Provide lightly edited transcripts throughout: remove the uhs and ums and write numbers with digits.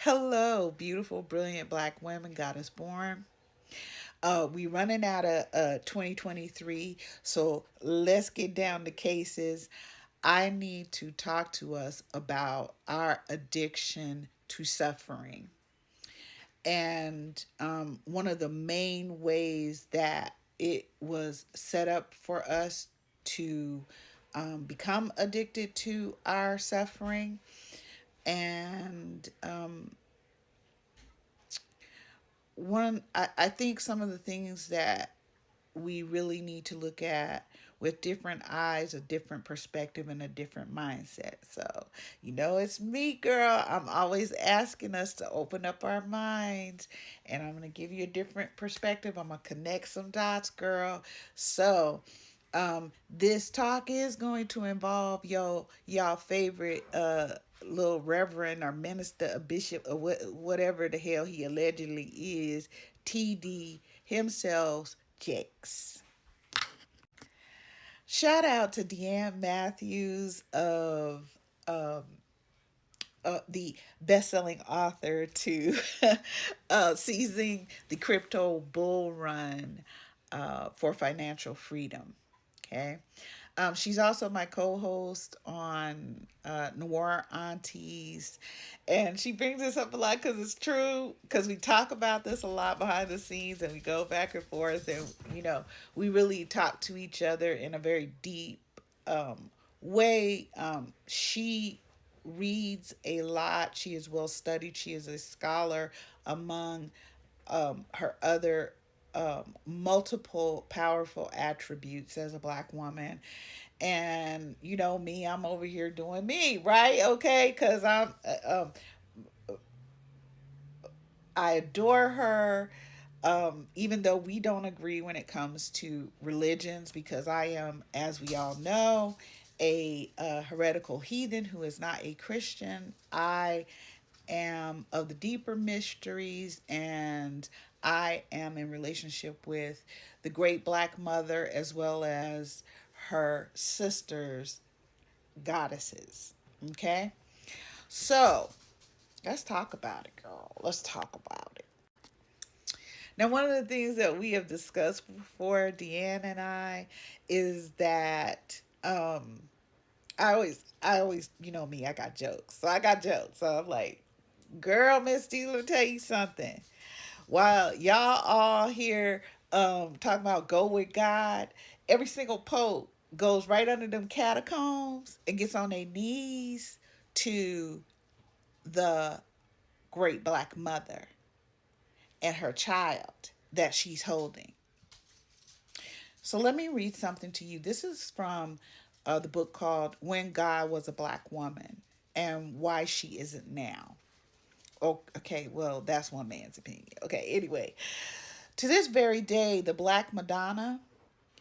Hello, beautiful, brilliant black women, goddess born. We running out of 2023, so let's get down to cases. I need to talk to us about our addiction to suffering. And one of the main ways that it was set up for us to become addicted to our suffering. And I think some of the things that we really need to look at with different eyes, a different perspective, and a different mindset. So, it's me, girl. I'm always asking us to open up our minds, and I'm going to give you a different perspective. I'm going to connect some dots, girl. So, this talk is going to involve y'all favorite little reverend or minister or bishop or whatever the hell he allegedly is, TD himself, Jakes. Shout out to Deanne Matthews of um, the best-selling author to seizing the crypto bull run for financial freedom. Okay. She's also my co-host on Noir Aunties, and she brings this up a lot because it's true. Because we talk about this a lot behind the scenes, and we go back and forth, and we really talk to each other in a very deep way. She reads a lot. She is well studied. She is a scholar among her other multiple powerful attributes as a black woman. And me, I'm over here doing me, right? Okay, because I adore her. Even though we don't agree when it comes to religions, because I am, as we all know, a heretical heathen who is not a Christian. I am of the deeper mysteries, and I am in relationship with the great black mother as well as her sisters, goddesses. Okay? So let's talk about it, girl. Let's talk about it. Now, one of the things that we have discussed before, Deanne and I, is that I always, me, I got jokes. So I got jokes. So I'm like, girl, Miss D, let me tell you something. While y'all all here talking about go with God, every single pope goes right under them catacombs and gets on their knees to the great black mother and her child that she's holding. So let me read something to you. This is from the book called When God Was a Black Woman and Why She Isn't Now. Oh, okay, well, that's one man's opinion. Okay, anyway, to this very day, the Black Madonna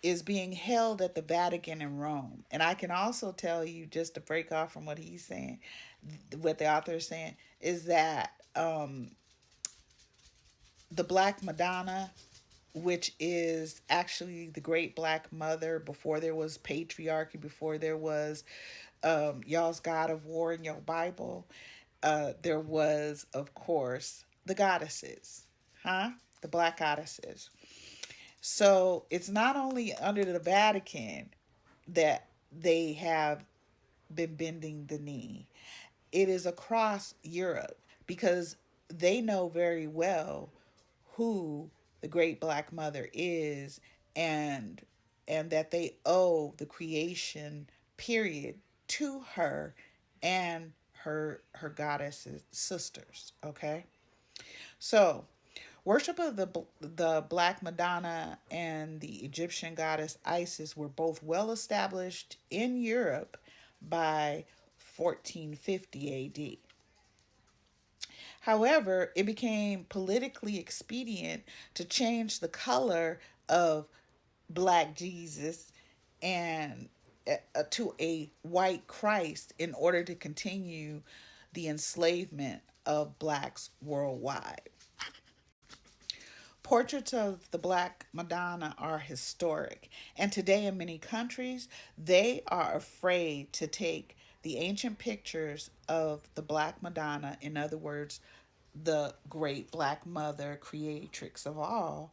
is being held at the Vatican in Rome. And I can also tell you, just to break off from what he's saying, what the author is saying, is that the Black Madonna, which is actually the great black mother before there was patriarchy, before there was y'all's God of War in your Bible, there was, of course, the goddesses, huh? The black goddesses. So it's not only under the Vatican that they have been bending the knee, it is across Europe because they know very well who the great black mother is, and that they owe the creation period to her and her goddess sisters. Okay, so worship of the Black Madonna and the Egyptian goddess Isis were both well established in Europe by 1450 AD. However, it became politically expedient to change the color of Black Jesus and to a white Christ in order to continue the enslavement of blacks worldwide. Portraits of the Black Madonna are historic, and today in many countries, they are afraid to take the ancient pictures of the Black Madonna, in other words, the great black mother, creatrix of all,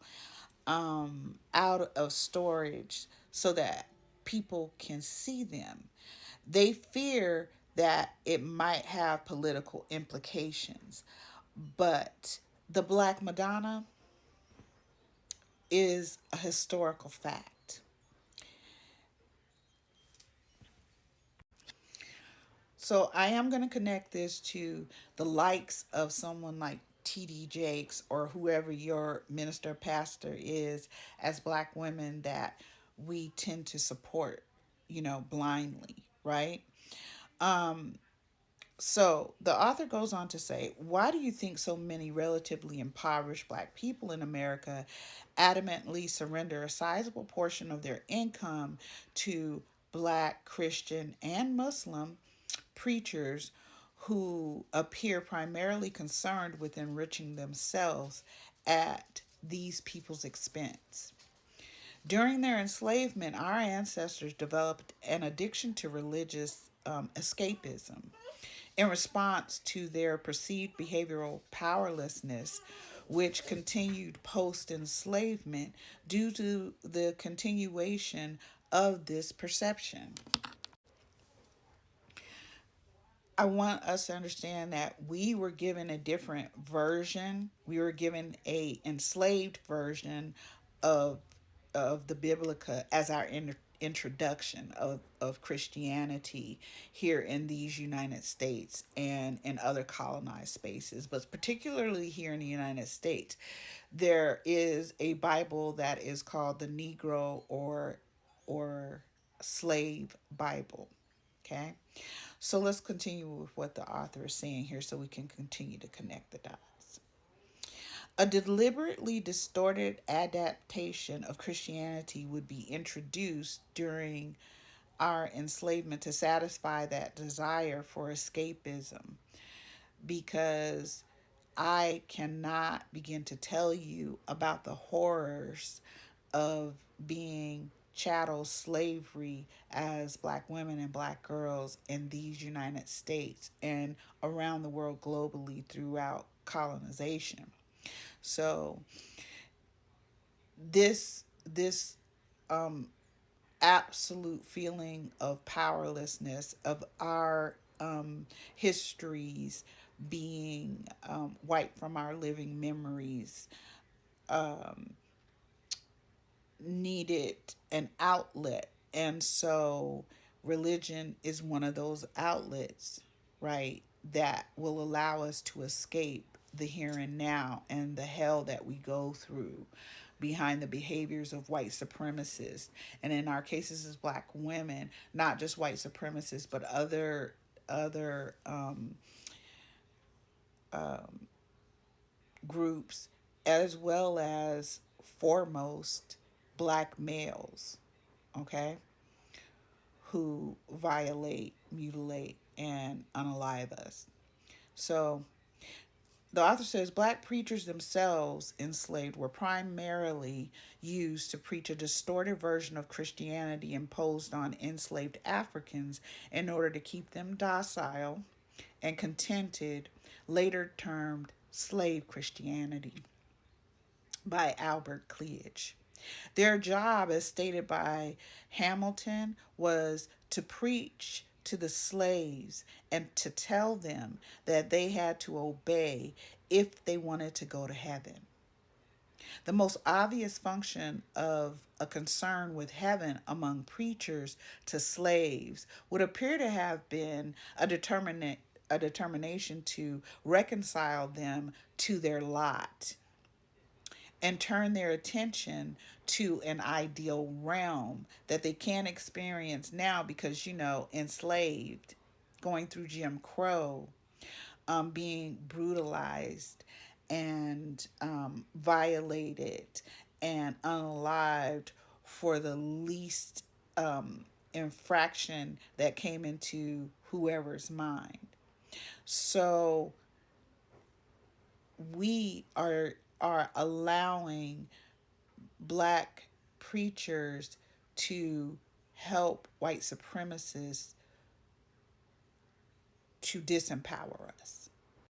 out of storage so that people can see them. They fear that it might have political implications, but the Black Madonna is a historical fact. So I am going to connect this to the likes of someone like TD Jakes or whoever your minister pastor is, as black women that we tend to support, blindly, right? Um, so the author goes on to say, why do you think so many relatively impoverished black people in America adamantly surrender a sizable portion of their income to black, Christian, and Muslim preachers who appear primarily concerned with enriching themselves at these people's expense? During their enslavement, our ancestors developed an addiction to religious escapism. In response to their perceived behavioral powerlessness, which continued post enslavement due to the continuation of this perception. I want us to understand that we were given a different version. We were given a enslaved version of the Biblica as our introduction of Christianity here in these United States and in other colonized spaces, but particularly here in the United States. There is a Bible that is called the Negro or Slave Bible. Okay. So let's continue with what the author is saying here so we can continue to connect the dots. A deliberately distorted adaptation of Christianity would be introduced during our enslavement to satisfy that desire for escapism, because I cannot begin to tell you about the horrors of being chattel slavery as black women and black girls in these United States and around the world globally throughout colonization. So this um, absolute feeling of powerlessness of our histories being wiped from our living memories um, needed an outlet. And so religion is one of those outlets, right, that will allow us to escape the here and now and the hell that we go through behind the behaviors of white supremacists. And in our cases as black women, not just white supremacists, but other groups, as well as foremost black males, okay, who violate, mutilate, and unalive us. So the author says black preachers themselves enslaved were primarily used to preach a distorted version of Christianity imposed on enslaved Africans in order to keep them docile and contented, later termed slave Christianity by Albert Cleage. Their job, as stated by Hamilton, was to preach to the slaves and to tell them that they had to obey if they wanted to go to heaven. The most obvious function of a concern with heaven among preachers to slaves would appear to have been a determination to reconcile them to their lot and turn their attention to an ideal realm that they can't experience now because, enslaved, going through Jim Crow, being brutalized and violated and unalived for the least infraction that came into whoever's mind. So we are allowing black preachers to help white supremacists to disempower us.